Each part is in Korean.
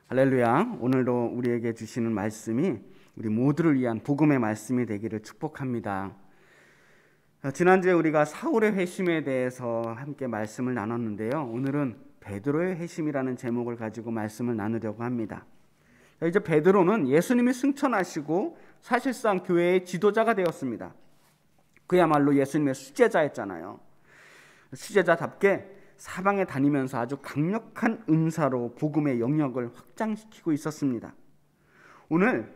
할렐루야. 오늘도 우리에게 주시는 말씀이 우리 모두를 위한 복음의 말씀이 되기를 축복합니다. 지난주에 우리가 사울의 회심에 대해서 함께 말씀을 나눴는데요. 오늘은 베드로의 회심이라는 제목을 가지고 말씀을 나누려고 합니다. 이제 베드로는 예수님이 승천하시고 사실상 교회의 지도자가 되었습니다. 그야말로 예수님의 수제자였잖아요. 수제자답게 사방에 다니면서 아주 강력한 은사로 복음의 영역을 확장시키고 있었습니다. 오늘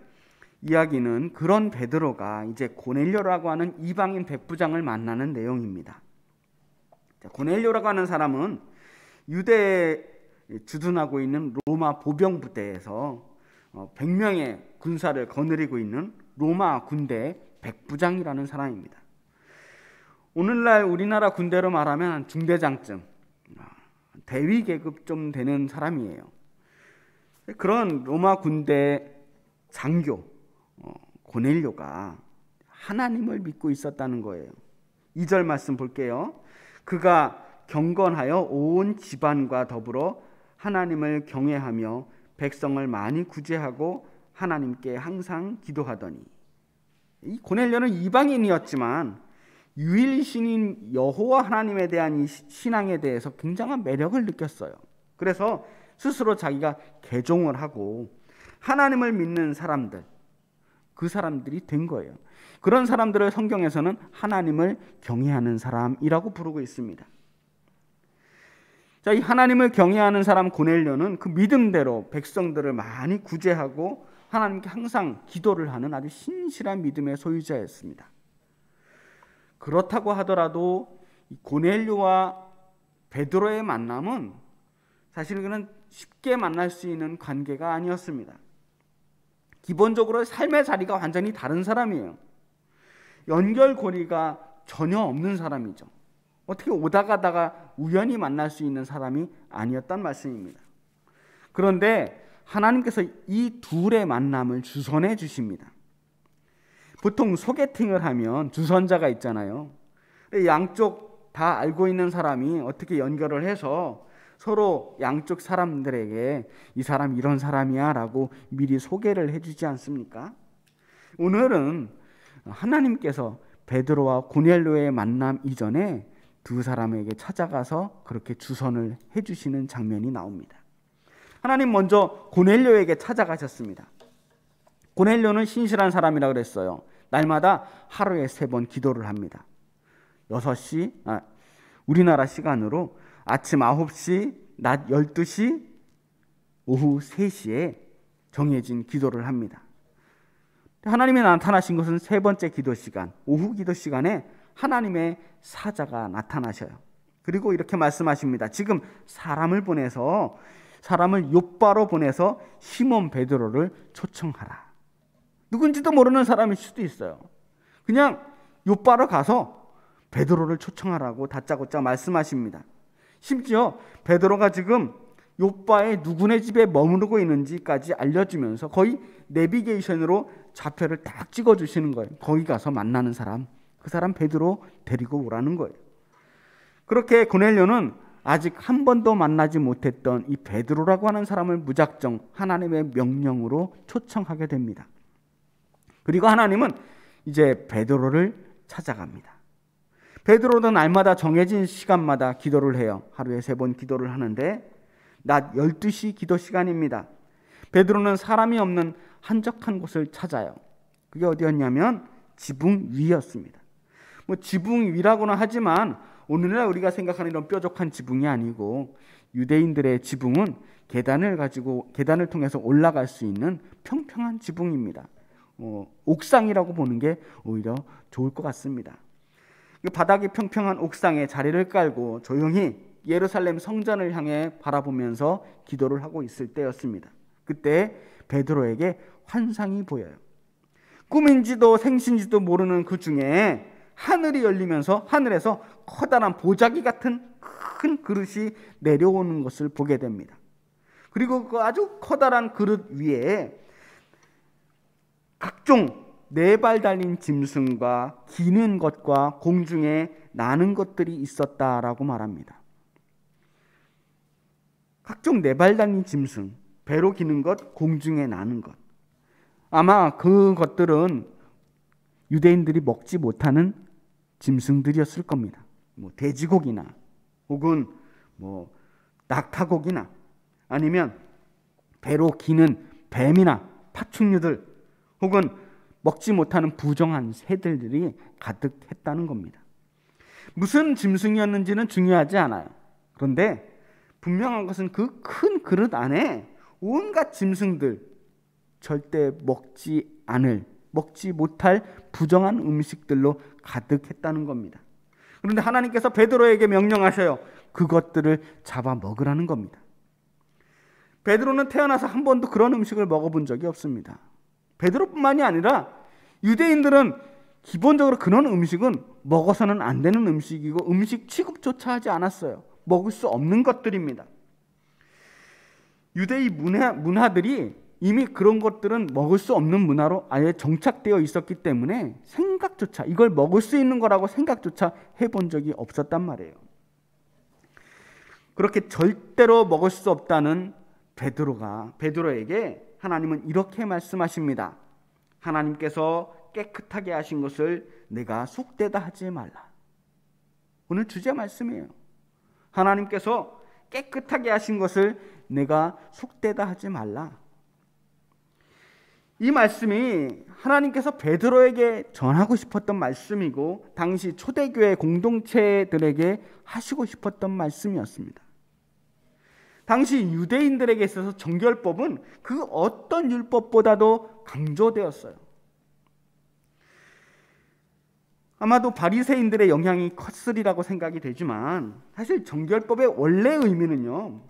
이야기는 그런 베드로가 이제 고넬료라고 하는 이방인 백부장을 만나는 내용입니다. 고넬료라고 하는 사람은 유대에 주둔하고 있는 로마 보병 부대에서 100명의 군사를 거느리고 있는 로마 군대의 백부장이라는 사람입니다. 오늘날 우리나라 군대로 말하면 중대장쯤, 대위 계급 좀 되는 사람이에요. 그런 로마 군대 장교 고넬료가 하나님을 믿고 있었다는 거예요. 2절 말씀 볼게요. 그가 경건하여 온 집안과 더불어 하나님을 경외하며 백성을 많이 구제하고 하나님께 항상 기도하더니. 이 고넬료는 이방인이었지만 유일신인 여호와 하나님에 대한 이 신앙에 대해서 굉장한 매력을 느꼈어요. 그래서 스스로 자기가 개종을 하고 하나님을 믿는 사람들, 그 사람들이 된 거예요. 그런 사람들을 성경에서는 하나님을 경외하는 사람이라고 부르고 있습니다. 자, 이 하나님을 경외하는 사람 고넬료는 그 믿음대로 백성들을 많이 구제하고 하나님께 항상 기도를 하는 아주 신실한 믿음의 소유자였습니다. 그렇다고 하더라도 고넬료와 베드로의 만남은 사실은 그는 쉽게 만날 수 있는 관계가 아니었습니다. 기본적으로 삶의 자리가 완전히 다른 사람이에요. 연결고리가 전혀 없는 사람이죠. 어떻게 오다 가다가 우연히 만날 수 있는 사람이 아니었단 말씀입니다. 그런데 하나님께서 이 둘의 만남을 주선해 주십니다. 보통 소개팅을 하면 주선자가 있잖아요. 양쪽 다 알고 있는 사람이 어떻게 연결을 해서 서로 양쪽 사람들에게 이 사람 이런 사람이야 라고 미리 소개를 해주지 않습니까? 오늘은 하나님께서 베드로와 고넬료의 만남 이전에 두 사람에게 찾아가서 그렇게 주선을 해주시는 장면이 나옵니다. 하나님 먼저 고넬료에게 찾아가셨습니다. 고넬료는 신실한 사람이라고 그랬어요. 날마다 하루에 3번 기도를 합니다. 6시, 우리나라 시간으로 아침 9시, 낮 12시, 오후 3시에 정해진 기도를 합니다. 하나님이 나타나신 것은 3번째 기도 시간, 오후 기도 시간에 하나님의 사자가 나타나셔요. 그리고 이렇게 말씀하십니다. 지금 사람을 욥바로 보내서 시몬 베드로를 초청하라. 누군지도 모르는 사람일 수도 있어요. 그냥 욥바로 가서 베드로를 초청하라고 다짜고짜 말씀하십니다. 심지어 베드로가 지금 욥바의 누구네 집에 머무르고 있는지까지 알려주면서 거의 내비게이션으로 좌표를 딱 찍어주시는 거예요. 거기 가서 만나는 사람, 그 사람 베드로 데리고 오라는 거예요. 그렇게 고넬료는 아직 한 번도 만나지 못했던 이 베드로라고 하는 사람을 무작정 하나님의 명령으로 초청하게 됩니다. 그리고 하나님은 이제 베드로를 찾아갑니다. 베드로는 날마다 정해진 시간마다 기도를 해요. 하루에 3번 기도를 하는데 낮 12시 기도 시간입니다. 베드로는 사람이 없는 한적한 곳을 찾아요. 그게 어디였냐면 지붕 위였습니다. 지붕 위라고는 하지만 오늘날 우리가 생각하는 이런 뾰족한 지붕이 아니고 유대인들의 지붕은 계단을 통해서 올라갈 수 있는 평평한 지붕입니다. 옥상이라고 보는 게 오히려 좋을 것 같습니다. 바닥이 평평한 옥상에 자리를 깔고 조용히 예루살렘 성전을 향해 바라보면서 기도를 하고 있을 때였습니다. 그때 베드로에게 환상이 보여요. 꿈인지도 생신지도 모르는 그 중에 하늘이 열리면서 하늘에서 커다란 보자기 같은 큰 그릇이 내려오는 것을 보게 됩니다. 그리고 그 아주 커다란 그릇 위에 각종 4발 달린 짐승과 기는 것과 공중에 나는 것들이 있었다라고 말합니다. 각종 4발 달린 짐승, 배로 기는 것, 공중에 나는 것. 아마 그것들은 유대인들이 먹지 못하는 짐승들이었을 겁니다. 돼지고기나 혹은 낙타고기나 아니면 배로 기는 뱀이나 파충류들 혹은 먹지 못하는 부정한 새들이 가득했다는 겁니다. 무슨 짐승이었는지는 중요하지 않아요. 그런데 분명한 것은 그 큰 그릇 안에 온갖 짐승들, 절대 먹지 못할 부정한 음식들로 가득했다는 겁니다. 그런데 하나님께서 베드로에게 명령하셔요. 그것들을 잡아 먹으라는 겁니다. 베드로는 태어나서 한 번도 그런 음식을 먹어본 적이 없습니다. 베드로뿐만이 아니라 유대인들은 기본적으로 그런 음식은 먹어서는 안 되는 음식이고 음식 취급조차 하지 않았어요. 먹을 수 없는 것들입니다. 유대의 문화들이 이미 그런 것들은 먹을 수 없는 문화로 아예 정착되어 있었기 때문에 생각조차, 이걸 먹을 수 있는 거라고 생각조차 해본 적이 없었단 말이에요. 그렇게 절대로 먹을 수 없다는 베드로에게 하나님은 이렇게 말씀하십니다. 하나님께서 깨끗하게 하신 것을 내가 속되다 하지 말라. 오늘 주제 말씀이에요. 하나님께서 깨끗하게 하신 것을 내가 속되다 하지 말라. 이 말씀이 하나님께서 베드로에게 전하고 싶었던 말씀이고 당시 초대교회 공동체들에게 하시고 싶었던 말씀이었습니다. 당시 유대인들에게 있어서 정결법은 그 어떤 율법보다도 강조되었어요. 아마도 바리새인들의 영향이 컸으리라고 생각이 되지만 사실 정결법의 원래 의미는요,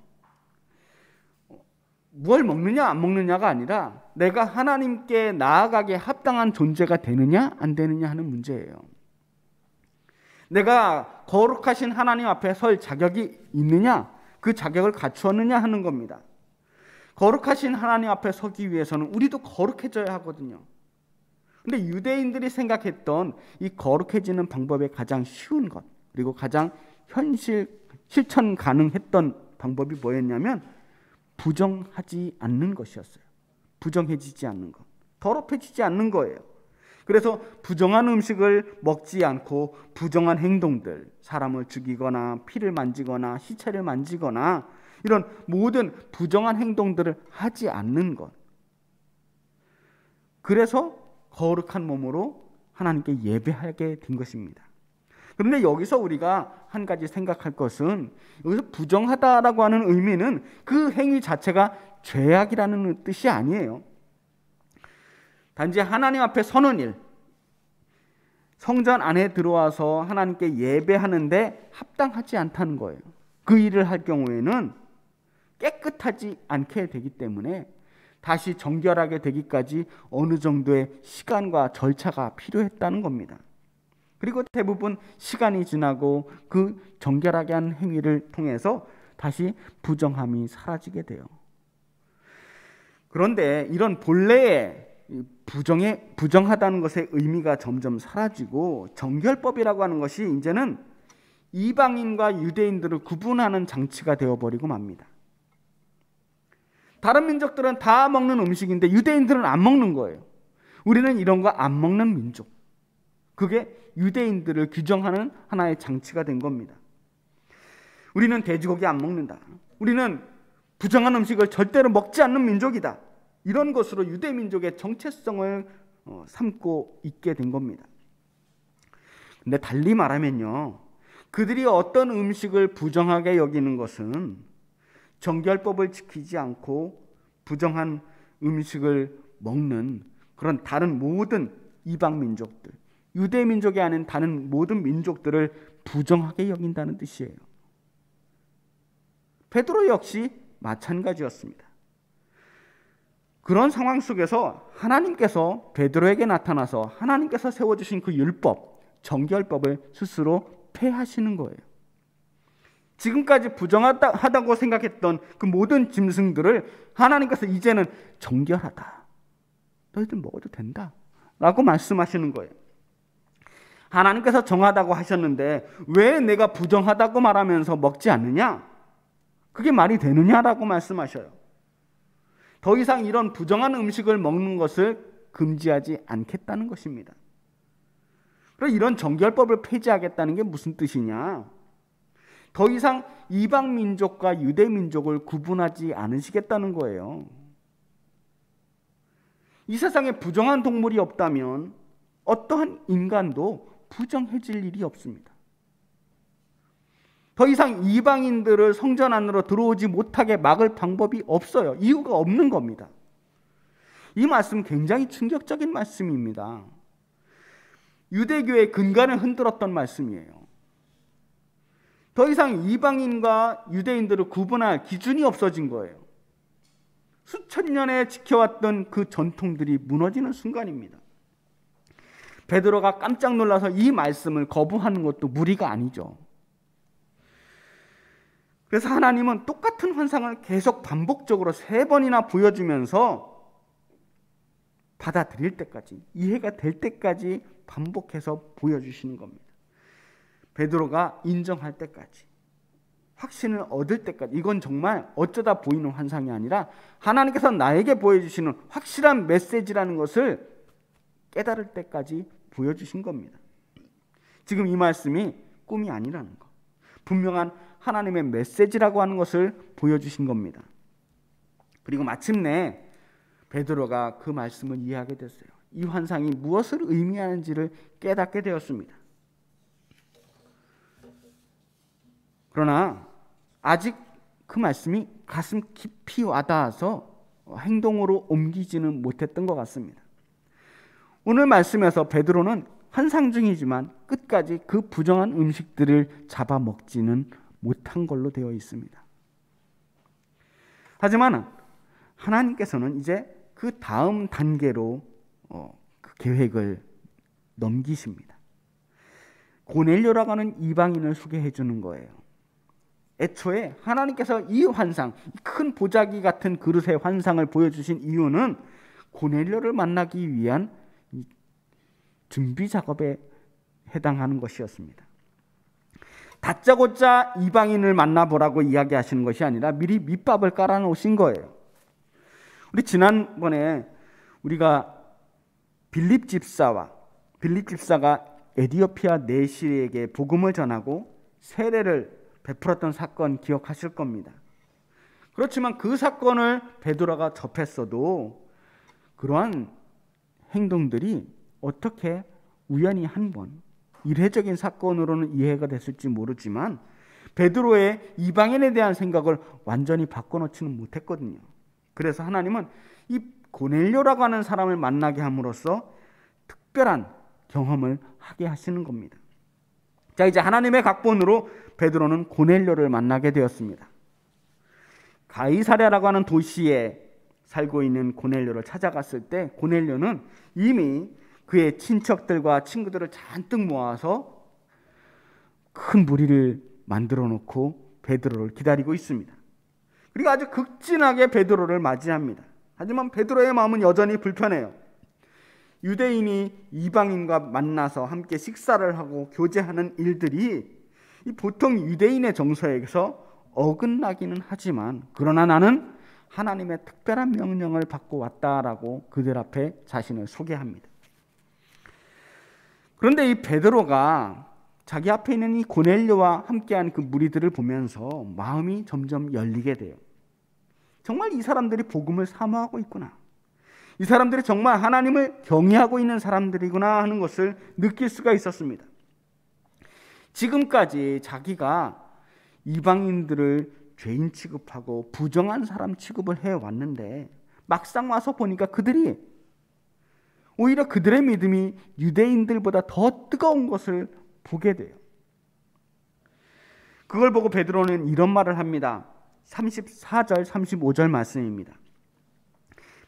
뭘 먹느냐 안 먹느냐가 아니라 내가 하나님께 나아가게 합당한 존재가 되느냐 안 되느냐 하는 문제예요. 내가 거룩하신 하나님 앞에 설 자격이 있느냐, 그 자격을 갖추었느냐 하는 겁니다. 거룩하신 하나님 앞에 서기 위해서는 우리도 거룩해져야 하거든요. 근데 유대인들이 생각했던 이 거룩해지는 방법의 가장 쉬운 것, 그리고 가장 실천 가능했던 방법이 뭐였냐면 부정하지 않는 것이었어요. 부정해지지 않는 것, 더럽혀지지 않는 거예요. 그래서 부정한 음식을 먹지 않고 부정한 행동들, 사람을 죽이거나 피를 만지거나 시체를 만지거나 이런 모든 부정한 행동들을 하지 않는 것. 그래서 거룩한 몸으로 하나님께 예배하게 된 것입니다. 그런데 여기서 우리가 한 가지 생각할 것은, 여기서 부정하다라고 하는 의미는 그 행위 자체가 죄악이라는 뜻이 아니에요. 단지 하나님 앞에 서는 일, 성전 안에 들어와서 하나님께 예배하는데 합당하지 않다는 거예요. 그 일을 할 경우에는 깨끗하지 않게 되기 때문에 다시 정결하게 되기까지 어느 정도의 시간과 절차가 필요했다는 겁니다. 그리고 대부분 시간이 지나고 그 정결하게 한 행위를 통해서 다시 부정함이 사라지게 돼요. 그런데 이런 본래의 부정하다는 것의 의미가 점점 사라지고 정결법이라고 하는 것이 이제는 이방인과 유대인들을 구분하는 장치가 되어버리고 맙니다. 다른 민족들은 다 먹는 음식인데 유대인들은 안 먹는 거예요. 우리는 이런 거 안 먹는 민족. 그게 유대인들을 규정하는 하나의 장치가 된 겁니다. 우리는 돼지고기 안 먹는다. 우리는 부정한 음식을 절대로 먹지 않는 민족이다. 이런 것으로 유대민족의 정체성을 삼고 있게 된 겁니다. 근데 달리 말하면요, 그들이 어떤 음식을 부정하게 여기는 것은 정결법을 지키지 않고 부정한 음식을 먹는 그런 다른 모든 이방 민족들, 유대 민족이 아닌 다른 모든 민족들을 부정하게 여긴다는 뜻이에요. 베드로 역시 마찬가지였습니다. 그런 상황 속에서 하나님께서 베드로에게 나타나서 하나님께서 세워주신 그 율법, 정결법을 스스로 폐하시는 거예요. 지금까지 부정하다고 생각했던 그 모든 짐승들을 하나님께서 이제는 정결하다, 너희들 먹어도 된다 라고 말씀하시는 거예요. 하나님께서 정하다고 하셨는데 왜 내가 부정하다고 말하면서 먹지 않느냐? 그게 말이 되느냐라고 말씀하셔요. 더 이상 이런 부정한 음식을 먹는 것을 금지하지 않겠다는 것입니다. 그럼 이런 정결법을 폐지하겠다는 게 무슨 뜻이냐? 더 이상 이방 민족과 유대 민족을 구분하지 않으시겠다는 거예요. 이 세상에 부정한 동물이 없다면 어떠한 인간도 부정해질 일이 없습니다. 더 이상 이방인들을 성전 안으로 들어오지 못하게 막을 방법이 없어요. 이유가 없는 겁니다. 이 말씀 굉장히 충격적인 말씀입니다. 유대교의 근간을 흔들었던 말씀이에요. 더 이상 이방인과 유대인들을 구분할 기준이 없어진 거예요. 수천 년에 지켜왔던 그 전통들이 무너지는 순간입니다. 베드로가 깜짝 놀라서 이 말씀을 거부하는 것도 무리가 아니죠. 그래서 하나님은 똑같은 환상을 계속 반복적으로 3번이나 보여주면서 받아들일 때까지, 이해가 될 때까지 반복해서 보여주시는 겁니다. 베드로가 인정할 때까지, 확신을 얻을 때까지. 이건 정말 어쩌다 보이는 환상이 아니라 하나님께서 나에게 보여주시는 확실한 메시지라는 것을 깨달을 때까지 보여주신 겁니다. 지금 이 말씀이 꿈이 아니라는 것, 분명한 하나님의 메시지라고 하는 것을 보여주신 겁니다. 그리고 마침내 베드로가 그 말씀을 이해하게 됐어요. 이 환상이 무엇을 의미하는지를 깨닫게 되었습니다. 그러나 아직 그 말씀이 가슴 깊이 와닿아서 행동으로 옮기지는 못했던 것 같습니다. 오늘 말씀에서 베드로는 환상 중이지만 끝까지 그 부정한 음식들을 잡아먹지는 못한 걸로 되어 있습니다. 하지만 하나님께서는 이제 그 다음 단계로 그 계획을 넘기십니다. 고넬료라고 하는 이방인을 소개해 주는 거예요. 애초에 하나님께서 이 환상, 큰 보자기 같은 그릇의 환상을 보여주신 이유는 고넬료를 만나기 위한 준비 작업에 해당하는 것이었습니다. 다짜고짜 이방인을 만나보라고 이야기하시는 것이 아니라 미리 밑밥을 깔아놓으신 거예요. 우리 지난번에 우리가 빌립 집사가 에디오피아 내시에게 복음을 전하고 세례를 베풀었던 사건 기억하실 겁니다. 그렇지만 그 사건을 베드로가 접했어도 그러한 행동들이 어떻게 우연히 한 번 일회적인 사건으로는 이해가 됐을지 모르지만 베드로의 이방인에 대한 생각을 완전히 바꿔놓지는 못했거든요. 그래서 하나님은 이 고넬료라고 하는 사람을 만나게 함으로써 특별한 경험을 하게 하시는 겁니다. 자, 이제 하나님의 각본으로 베드로는 고넬료를 만나게 되었습니다. 가이사랴라고 하는 도시에 살고 있는 고넬료를 찾아갔을 때 고넬료는 이미 그의 친척들과 친구들을 잔뜩 모아서 큰 무리를 만들어 놓고 베드로를 기다리고 있습니다. 그리고 아주 극진하게 베드로를 맞이합니다. 하지만 베드로의 마음은 여전히 불편해요. 유대인이 이방인과 만나서 함께 식사를 하고 교제하는 일들이 보통 유대인의 정서에서 어긋나기는 하지만 그러나 나는 하나님의 특별한 명령을 받고 왔다라고 그들 앞에 자신을 소개합니다. 그런데 이 베드로가 자기 앞에 있는 이 고넬료와 함께한 그 무리들을 보면서 마음이 점점 열리게 돼요. 정말 이 사람들이 복음을 사모하고 있구나. 이 사람들이 정말 하나님을 경외하고 있는 사람들이구나 하는 것을 느낄 수가 있었습니다. 지금까지 자기가 이방인들을 죄인 취급하고 부정한 사람 취급을 해왔는데 막상 와서 보니까 그들이 오히려 그들의 믿음이 유대인들보다 더 뜨거운 것을 보게 돼요. 그걸 보고 베드로는 이런 말을 합니다. 34절 35절 말씀입니다.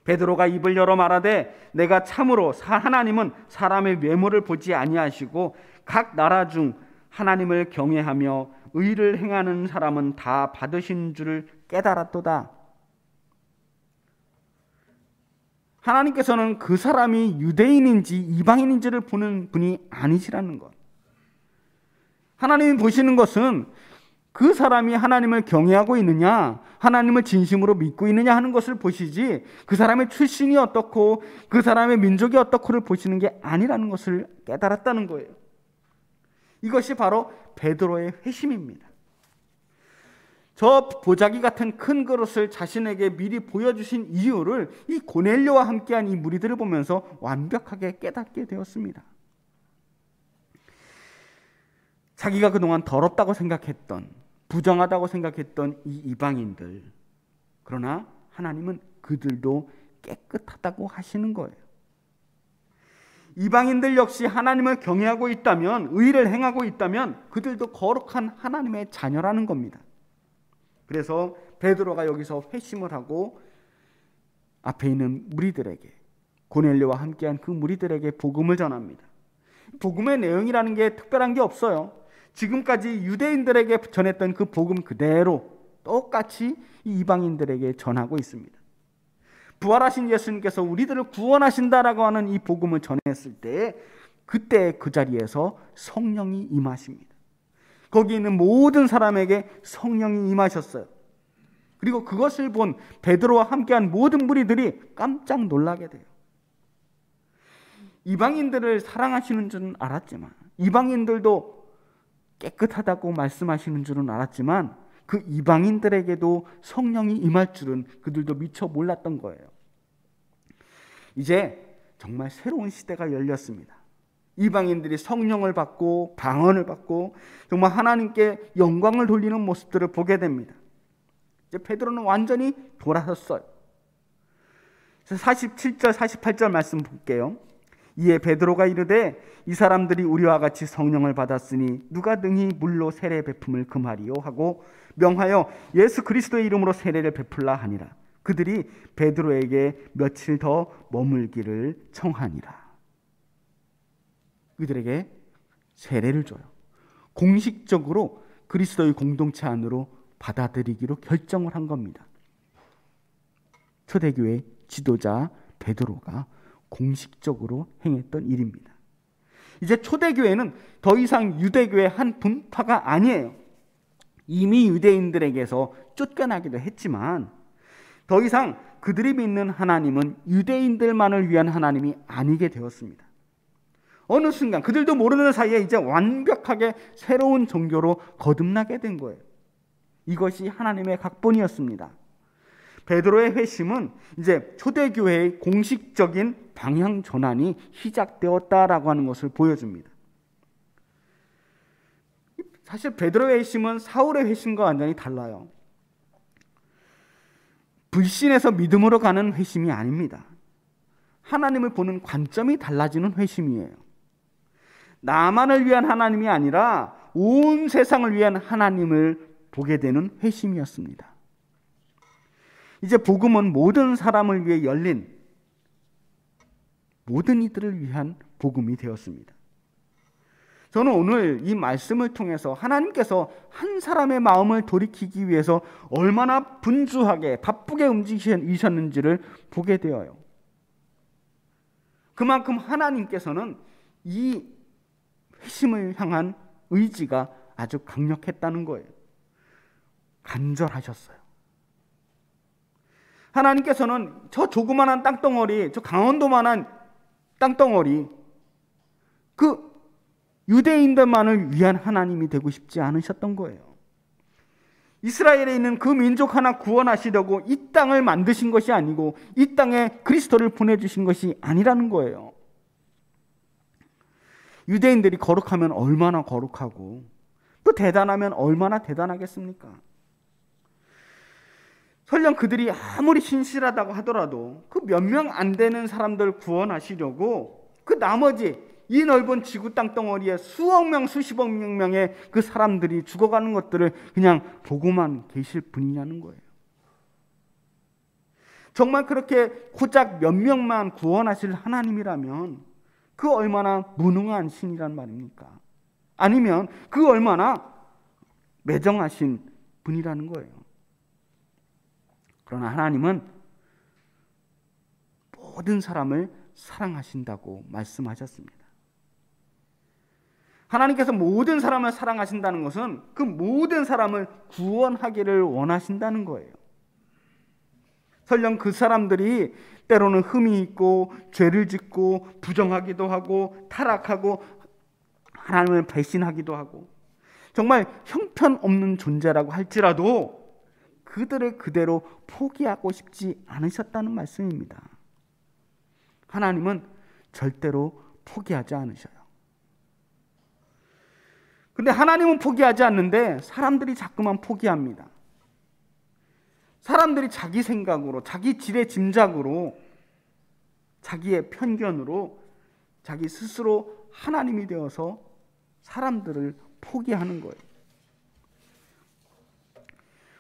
베드로가 입을 열어 말하되 내가 참으로 하나님은 사람의 외모를 보지 아니하시고 각 나라 중 하나님을 경외하며 의를 행하는 사람은 다 받으신 줄을 깨달았도다. 하나님께서는 그 사람이 유대인인지 이방인인지를 보는 분이 아니시라는 것. 하나님이 보시는 것은 그 사람이 하나님을 경외하고 있느냐, 하나님을 진심으로 믿고 있느냐 하는 것을 보시지 그 사람의 출신이 어떻고 그 사람의 민족이 어떻고를 보시는 게 아니라는 것을 깨달았다는 거예요. 이것이 바로 베드로의 회심입니다. 저 보자기 같은 큰 그릇을 자신에게 미리 보여주신 이유를 이 고넬료와 함께한 이 무리들을 보면서 완벽하게 깨닫게 되었습니다. 자기가 그동안 더럽다고 생각했던, 부정하다고 생각했던 이 이방인들, 그러나 하나님은 그들도 깨끗하다고 하시는 거예요. 이방인들 역시 하나님을 경외하고 있다면, 의를 행하고 있다면 그들도 거룩한 하나님의 자녀라는 겁니다. 그래서 베드로가 여기서 회심을 하고 앞에 있는 무리들에게, 고넬료와 함께한 그 무리들에게 복음을 전합니다. 복음의 내용이라는 게 특별한 게 없어요. 지금까지 유대인들에게 전했던 그 복음 그대로 똑같이 이 이방인들에게 전하고 있습니다. 부활하신 예수님께서 우리들을 구원하신다라고 하는 이 복음을 전했을 때 그때 그 자리에서 성령이 임하십니다. 거기 있는 모든 사람에게 성령이 임하셨어요. 그리고 그것을 본 베드로와 함께한 모든 무리들이 깜짝 놀라게 돼요. 이방인들을 사랑하시는 줄은 알았지만, 이방인들도 깨끗하다고 말씀하시는 줄은 알았지만 그 이방인들에게도 성령이 임할 줄은 그들도 미처 몰랐던 거예요. 이제 정말 새로운 시대가 열렸습니다. 이방인들이 성령을 받고 방언을 받고 정말 하나님께 영광을 돌리는 모습들을 보게 됩니다. 이제 베드로는 완전히 돌아섰어요. 47절 48절 말씀 볼게요. 이에 베드로가 이르되 이 사람들이 우리와 같이 성령을 받았으니 누가 능히 물로 세례 베품을 금하리요 하고 명하여 예수 그리스도의 이름으로 세례를 베풀라 하니라. 그들이 베드로에게 며칠 더 머물기를 청하니라. 그들에게 세례를 줘요. 공식적으로 그리스도의 공동체 안으로 받아들이기로 결정을 한 겁니다. 초대교회 지도자 베드로가 공식적으로 행했던 일입니다. 이제 초대교회는 더 이상 유대교의 한 분파가 아니에요. 이미 유대인들에게서 쫓겨나기도 했지만 더 이상 그들이 믿는 하나님은 유대인들만을 위한 하나님이 아니게 되었습니다. 어느 순간 그들도 모르는 사이에 이제 완벽하게 새로운 종교로 거듭나게 된 거예요. 이것이 하나님의 각본이었습니다. 베드로의 회심은 이제 초대교회의 공식적인 방향 전환이 시작되었다라고 하는 것을 보여줍니다. 사실 베드로의 회심은 사울의 회심과 완전히 달라요. 불신에서 믿음으로 가는 회심이 아닙니다. 하나님을 보는 관점이 달라지는 회심이에요. 나만을 위한 하나님이 아니라 온 세상을 위한 하나님을 보게 되는 회심이었습니다. 이제 복음은 모든 사람을 위해 열린, 모든 이들을 위한 복음이 되었습니다. 저는 오늘 이 말씀을 통해서 하나님께서 한 사람의 마음을 돌이키기 위해서 얼마나 분주하게 바쁘게 움직이셨는지를 보게 되어요. 그만큼 하나님께서는 이 회심을 향한 의지가 아주 강력했다는 거예요. 간절하셨어요. 하나님께서는 저 조그만한 땅덩어리, 저 강원도만한 땅덩어리, 그 유대인들만을 위한 하나님이 되고 싶지 않으셨던 거예요. 이스라엘에 있는 그 민족 하나 구원하시려고 이 땅을 만드신 것이 아니고 이 땅에 그리스도를 보내주신 것이 아니라는 거예요. 유대인들이 거룩하면 얼마나 거룩하고 또 대단하면 얼마나 대단하겠습니까? 설령 그들이 아무리 신실하다고 하더라도 그 몇 명 안 되는 사람들 구원하시려고 그 나머지 이 넓은 지구 땅덩어리에 수억 명, 수십억 명의 그 사람들이 죽어가는 것들을 그냥 보고만 계실 분이냐는 거예요. 정말 그렇게 고작 몇 명만 구원하실 하나님이라면 그 얼마나 무능한 신이란 말입니까? 아니면 그 얼마나 매정하신 분이라는 거예요. 그러나 하나님은 모든 사람을 사랑하신다고 말씀하셨습니다. 하나님께서 모든 사람을 사랑하신다는 것은 그 모든 사람을 구원하기를 원하신다는 거예요. 설령 그 사람들이 때로는 흠이 있고 죄를 짓고 부정하기도 하고 타락하고 하나님을 배신하기도 하고 정말 형편없는 존재라고 할지라도 그들을 그대로 포기하고 싶지 않으셨다는 말씀입니다. 하나님은 절대로 포기하지 않으셔요. 근데 하나님은 포기하지 않는데 사람들이 자꾸만 포기합니다. 사람들이 자기 생각으로, 자기 지레 짐작으로, 자기의 편견으로 자기 스스로 하나님이 되어서 사람들을 포기하는 거예요.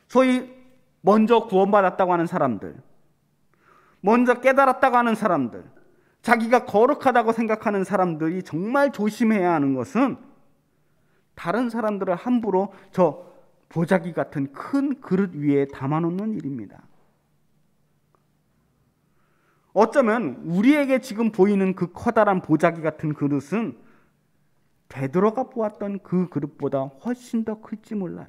소위 먼저 구원받았다고 하는 사람들, 먼저 깨달았다고 하는 사람들, 자기가 거룩하다고 생각하는 사람들이 정말 조심해야 하는 것은 다른 사람들을 함부로 저 보자기 같은 큰 그릇 위에 담아놓는 일입니다. 어쩌면 우리에게 지금 보이는 그 커다란 보자기 같은 그릇은 베드로가 보았던 그 그릇보다 훨씬 더 클지 몰라요.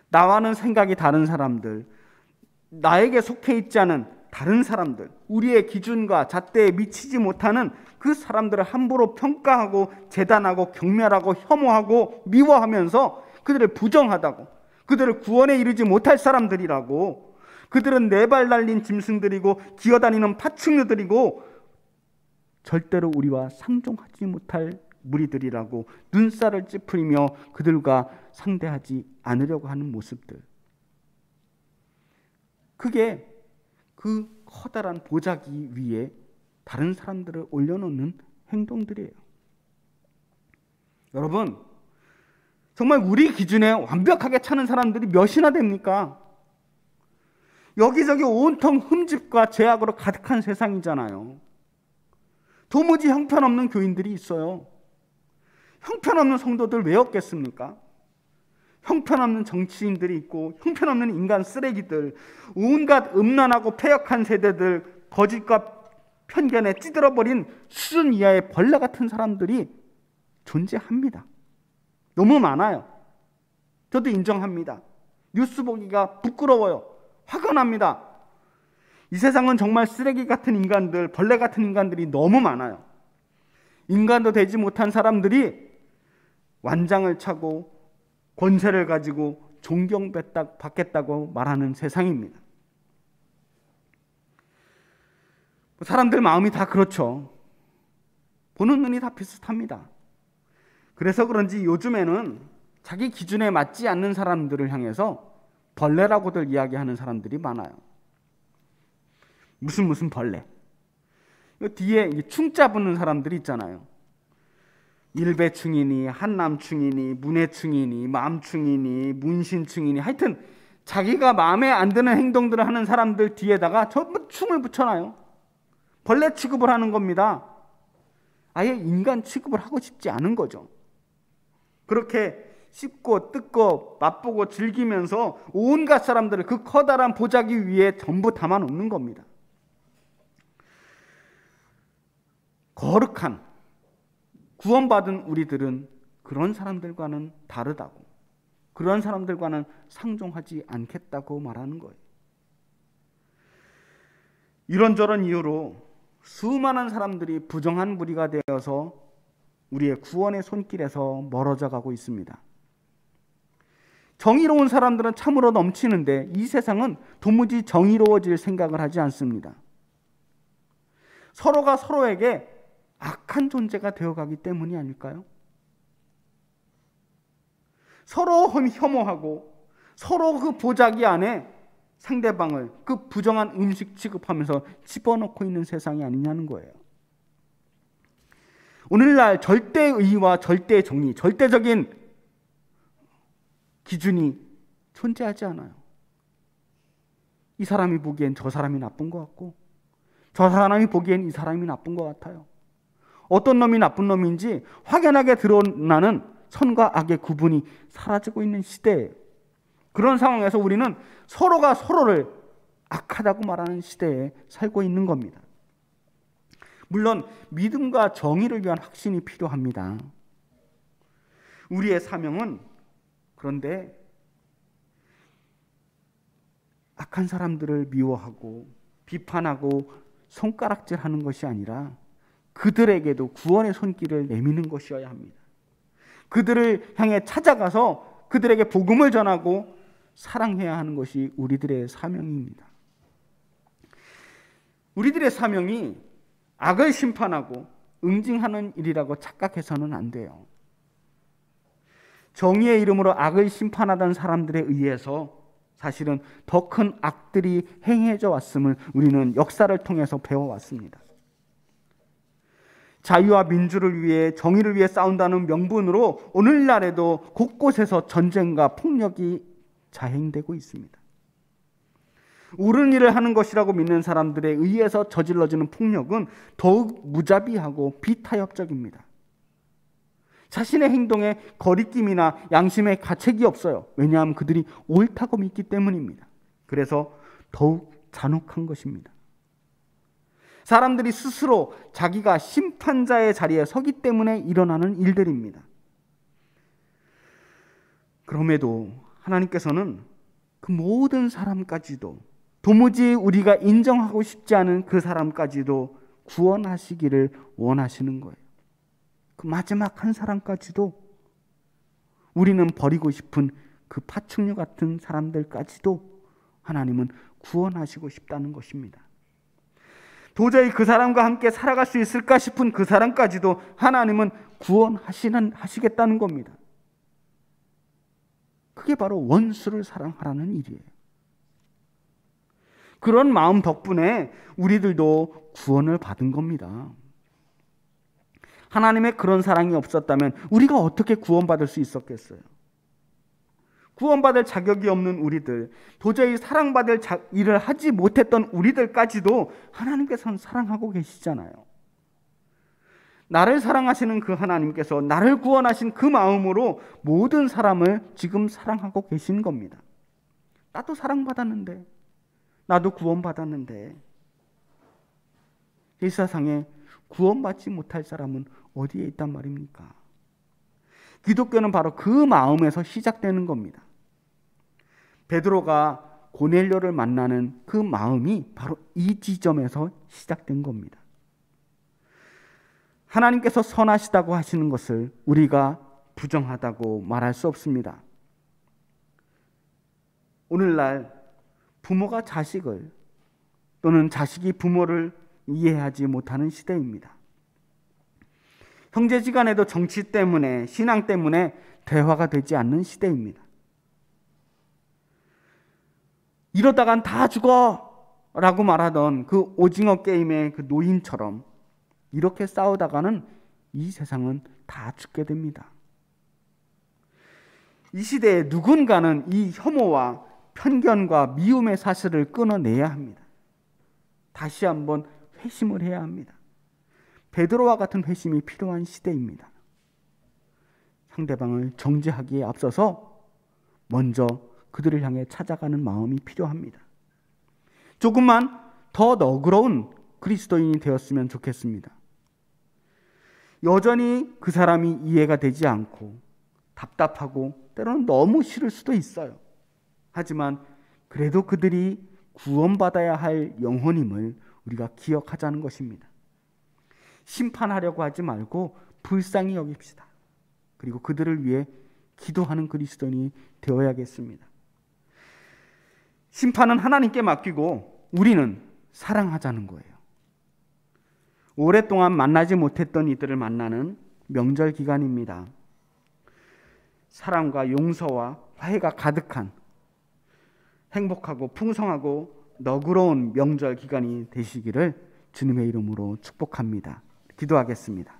나와는 생각이 다른 사람들, 나에게 속해 있지 않은 다른 사람들, 우리의 기준과 잣대에 미치지 못하는 그 사람들을 함부로 평가하고 재단하고 경멸하고 혐오하고 미워하면서 그들을 부정하다고, 그들을 구원에 이르지 못할 사람들이라고, 그들은 네 발 달린 짐승들이고 기어다니는 파충류들이고 절대로 우리와 상종하지 못할 무리들이라고 눈살을 찌푸리며 그들과 상대하지 않으려고 하는 모습들, 그게 그 커다란 보자기 위에 다른 사람들을 올려놓는 행동들이에요. 여러분, 정말 우리 기준에 완벽하게 차는 사람들이 몇이나 됩니까? 여기저기 온통 흠집과 죄악으로 가득한 세상이잖아요. 도무지 형편없는 교인들이 있어요. 형편없는 성도들 왜 없겠습니까? 형편없는 정치인들이 있고 형편없는 인간 쓰레기들, 온갖 음란하고 패역한 세대들, 거짓과 편견에 찌들어버린 수준 이하의 벌레 같은 사람들이 존재합니다. 너무 많아요. 저도 인정합니다. 뉴스 보기가 부끄러워요. 화가 납니다. 이 세상은 정말 쓰레기 같은 인간들, 벌레 같은 인간들이 너무 많아요. 인간도 되지 못한 사람들이 완장을 차고 권세를 가지고 존경받겠다고 말하는 세상입니다. 사람들 마음이 다 그렇죠. 보는 눈이 다 비슷합니다. 그래서 그런지 요즘에는 자기 기준에 맞지 않는 사람들을 향해서 벌레라고들 이야기하는 사람들이 많아요. 무슨 벌레. 뒤에 충자 붙는 사람들이 있잖아요. 일배충이니 한남충이니 문해충이니 마음충이니 문신충이니, 하여튼 자기가 마음에 안 드는 행동들을 하는 사람들 뒤에다가 전부 충을 붙여놔요. 벌레 취급을 하는 겁니다. 아예 인간 취급을 하고 싶지 않은 거죠. 그렇게 씹고 뜯고 맛보고 즐기면서 온갖 사람들을 그 커다란 보자기 위에 전부 담아놓는 겁니다. 거룩한 구원받은 우리들은 그런 사람들과는 다르다고, 그런 사람들과는 상종하지 않겠다고 말하는 거예요. 이런저런 이유로 수많은 사람들이 부정한 무리가 되어서 우리의 구원의 손길에서 멀어져 가고 있습니다. 정의로운 사람들은 참으로 넘치는데 이 세상은 도무지 정의로워질 생각을 하지 않습니다. 서로가 서로에게 악한 존재가 되어가기 때문이 아닐까요? 서로 혐오하고 서로 그 보자기 안에 상대방을 그 부정한 음식 취급하면서 집어넣고 있는 세상이 아니냐는 거예요. 오늘날 절대의와 절대정의, 절대적인 기준이 존재하지 않아요. 이 사람이 보기엔 저 사람이 나쁜 것 같고 저 사람이 보기엔 이 사람이 나쁜 것 같아요. 어떤 놈이 나쁜 놈인지 확연하게 드러나는 선과 악의 구분이 사라지고 있는 시대예요. 그런 상황에서 우리는 서로가 서로를 악하다고 말하는 시대에 살고 있는 겁니다. 물론 믿음과 정의를 위한 확신이 필요합니다. 우리의 사명은 그런데 악한 사람들을 미워하고 비판하고 손가락질하는 것이 아니라 그들에게도 구원의 손길을 내미는 것이어야 합니다. 그들을 향해 찾아가서 그들에게 복음을 전하고 사랑해야 하는 것이 우리들의 사명입니다. 우리들의 사명이 악을 심판하고 응징하는 일이라고 착각해서는 안 돼요. 정의의 이름으로 악을 심판하던 사람들에 의해서 사실은 더 큰 악들이 행해져 왔음을 우리는 역사를 통해서 배워왔습니다. 자유와 민주를 위해 정의를 위해 싸운다는 명분으로 오늘날에도 곳곳에서 전쟁과 폭력이 자행되고 있습니다. 옳은 일을 하는 것이라고 믿는 사람들에 의해서 저질러지는 폭력은 더욱 무자비하고 비타협적입니다. 자신의 행동에 거리낌이나 양심의 가책이 없어요. 왜냐하면 그들이 옳다고 믿기 때문입니다. 그래서 더욱 잔혹한 것입니다. 사람들이 스스로 자기가 심판자의 자리에 서기 때문에 일어나는 일들입니다. 그럼에도 하나님께서는 그 모든 사람까지도, 도무지 우리가 인정하고 싶지 않은 그 사람까지도 구원하시기를 원하시는 거예요. 그 마지막 한 사람까지도, 우리는 버리고 싶은 그 파충류 같은 사람들까지도 하나님은 구원하시고 싶다는 것입니다. 도저히 그 사람과 함께 살아갈 수 있을까 싶은 그 사람까지도 하나님은 구원하시겠다는 겁니다. 그게 바로 원수를 사랑하라는 일이에요. 그런 마음 덕분에 우리들도 구원을 받은 겁니다. 하나님의 그런 사랑이 없었다면 우리가 어떻게 구원받을 수 있었겠어요? 구원받을 자격이 없는 우리들, 도저히 사랑받을 일을 하지 못했던 우리들까지도 하나님께서는 사랑하고 계시잖아요. 나를 사랑하시는 그 하나님께서 나를 구원하신 그 마음으로 모든 사람을 지금 사랑하고 계신 겁니다. 나도 사랑받았는데, 나도 구원받았는데, 이 세상에 구원받지 못할 사람은 어디에 있단 말입니까? 기독교는 바로 그 마음에서 시작되는 겁니다. 베드로가 고넬료를 만나는 그 마음이 바로 이 지점에서 시작된 겁니다. 하나님께서 선하시다고 하시는 것을 우리가 부정하다고 말할 수 없습니다. 오늘날 부모가 자식을, 또는 자식이 부모를 이해하지 못하는 시대입니다. 형제지간에도 정치 때문에, 신앙 때문에 대화가 되지 않는 시대입니다. 이러다간 다 죽어! 라고 말하던 그 오징어 게임의 그 노인처럼 이렇게 싸우다가는 이 세상은 다 죽게 됩니다. 이 시대에 누군가는 이 혐오와 편견과 미움의 사슬을 끊어내야 합니다. 다시 한번 회심을 해야 합니다. 베드로와 같은 회심이 필요한 시대입니다. 상대방을 정죄하기에 앞서서 먼저 그들을 향해 찾아가는 마음이 필요합니다. 조금만 더 너그러운 그리스도인이 되었으면 좋겠습니다. 여전히 그 사람이 이해가 되지 않고 답답하고 때로는 너무 싫을 수도 있어요. 하지만 그래도 그들이 구원받아야 할 영혼임을 우리가 기억하자는 것입니다. 심판하려고 하지 말고 불쌍히 여깁시다. 그리고 그들을 위해 기도하는 그리스도인이 되어야겠습니다. 심판은 하나님께 맡기고 우리는 사랑하자는 거예요. 오랫동안 만나지 못했던 이들을 만나는 명절 기간입니다. 사랑과 용서와 화해가 가득한 행복하고 풍성하고 너그러운 명절 기간이 되시기를 주님의 이름으로 축복합니다. 기도하겠습니다.